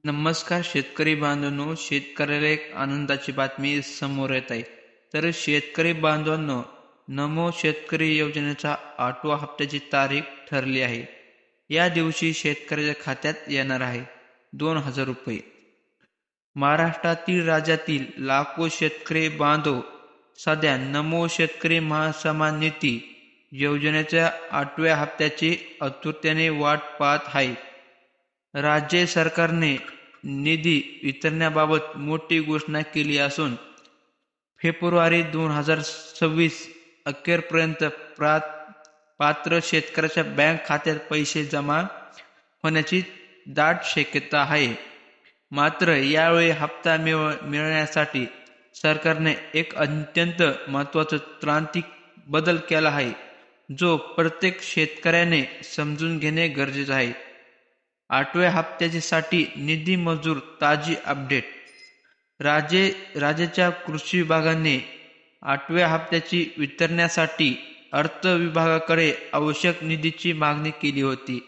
नमस्कार शेतकरी बांधवांनो, शेतकऱ्याला एक आनंदाची बातमी समोर येत आहे. तर शेतकरी बांधवांनो, नमो शेतकरी योजनेचा 8व्या हप्त्याची तारीख ठरली आहे. या दिवशी शेतकऱ्याच्या खात्यात येणार आहे 2,000 रुपये. महाराष्ट्रातील राज्यातील लाखो शेतकरी बांधव सध्या नमो शेतकरी महासन्मान निधी योजनेच्या 8व्या हप्त्याची आतुरतेने वाट पाहत आहे. राज्य सरकारने निधी वितरणाबाबत मोठी घोषणा केली असून फेब्रुवारी 2026 अखेरपर्यंत पात्र शेतकऱ्याच्या बँक खात्यात पैसे जमा होण्याची दाट शक्यता आहे. मात्र यावेळी हप्ता मिळण्यासाठी सरकारने एक अत्यंत महत्त्वाचा तांत्रिक बदल केला आहे, जो प्रत्येक शेतकऱ्याने समजून घेणे गरजेचे आहे. 8व्या हप्त्यासाठी निधी मंजूर. ताजी अपडेट. राज्याच्या कृषी विभागाने 8व्या हप्त्याची वितरणासाठी अर्थ विभागाकडे आवश्यक निधीची मागणी केली होती.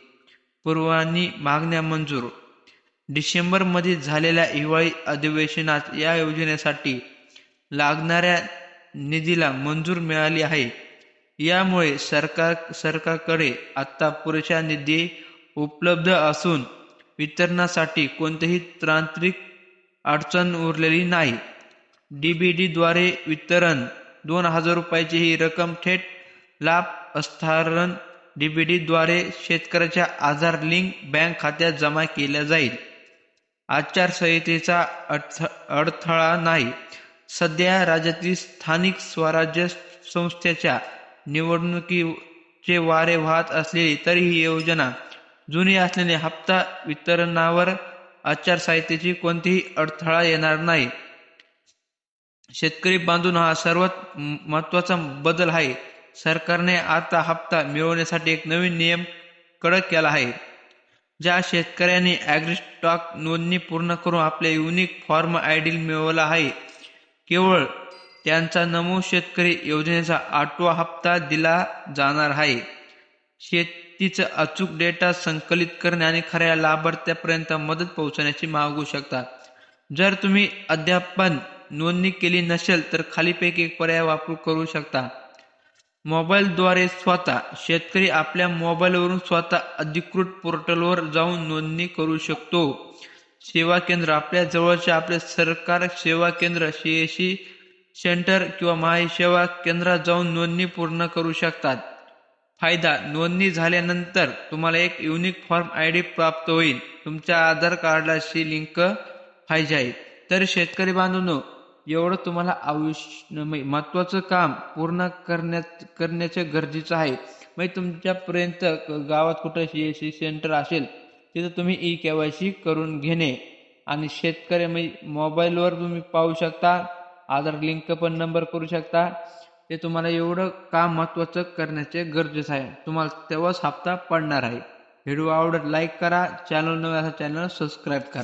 पूर्वानी मागण्या मंजूर. डिसेंबरमध्ये झालेल्या हिवाळी अधिवेशनात या योजनेसाठी लागणाऱ्या निधीला मंजूर मिळाली आहे. यामुळे सरकारकडे आता पुरेसा निधी उपलब्ध असून वितरणासाठी कोणतीही तांत्रिक अडचण उरलेली नाही. डीबीडी द्वारे वितरण. 2,000 रुपयाची ही रक्कम थेट लाभ हस्तांतरण डीबीडी द्वारे शेतकऱ्याच्या आधार लिंक बँक खात्यात जमा केल्या जाईल. आचारसंहितेचा अडथळा नाही. सध्या राज्यातील स्थानिक स्वराज्य संस्थेच्या निवडणुकीचे वारे वाहत असले तरी ही योजना जुनी असल्याने हप्ता वितरणावर आचारसंहितेची कोणतीही अडथळा येणार नाही. शेतकरी बांधून हा सर्वात महत्त्वाचा बदल आहे. सरकारने आता हप्ता मिळवण्यासाठी एक नवीन नियम कडक केला आहे. ज्या शेतकऱ्यांनी ॲग्रीस्टॉक नोंदणी पूर्ण करून आपले युनिक फॉर्म आयडी मिळवला आहे, केवळ त्यांचा नमो शेतकरी योजनेचा 8वा हप्ता दिला जाणार आहे. शेतीचा अचूक डेटा संकलित करणे आणि खऱ्या लाभार्थ्यापर्यंत मदत पोहोचण्याची मागू शकता. जर तुम्ही अद्याप नोंदणी केली नसेल तर खालीपैकी एक पर्याय करू शकता. मोबाईलद्वारे स्वतः. शेतकरी आपल्या मोबाईलवरून स्वतः अधिकृत पोर्टलवर जाऊन नोंदणी करू शकतो. सेवा केंद्र. आपल्या जवळचे आपले सरकार सेवा केंद्र, सीएससी सेंटर किंवा माही सेवा केंद्रात जाऊन नोंदणी पूर्ण करू शकतात. फायदा. नोंदणी झाल्यानंतर तुम्हाला एक युनिक फॉर्म आयडी प्राप्त होईल. तुमच्या आधार कार्डाशी लिंक पाहिजे आहे. तर शेतकरी बांधवांनो, एवढं तुम्हाला महत्त्वाचं काम पूर्ण करण्याचे गरजेचं आहे. म्हणजे तुमच्यापर्यंत गावात कुठं सीएससी सेंटर असेल तिथं तुम्ही KYC करून घेणे आणि शेतकरी म्हणजे मोबाईलवर तुम्ही पाहू शकता, आधार लिंक पण नंबर करू शकता. ते तुम्हाला एवढं काम महत्त्वाचं करण्याचे गरजेचं आहे. तुम्हाला तेव्हाच हप्ता पडणार आहे. व्हिडिओ आवडत लाईक करा. चॅनल नवीन असा चॅनल सबस्क्राईब करा.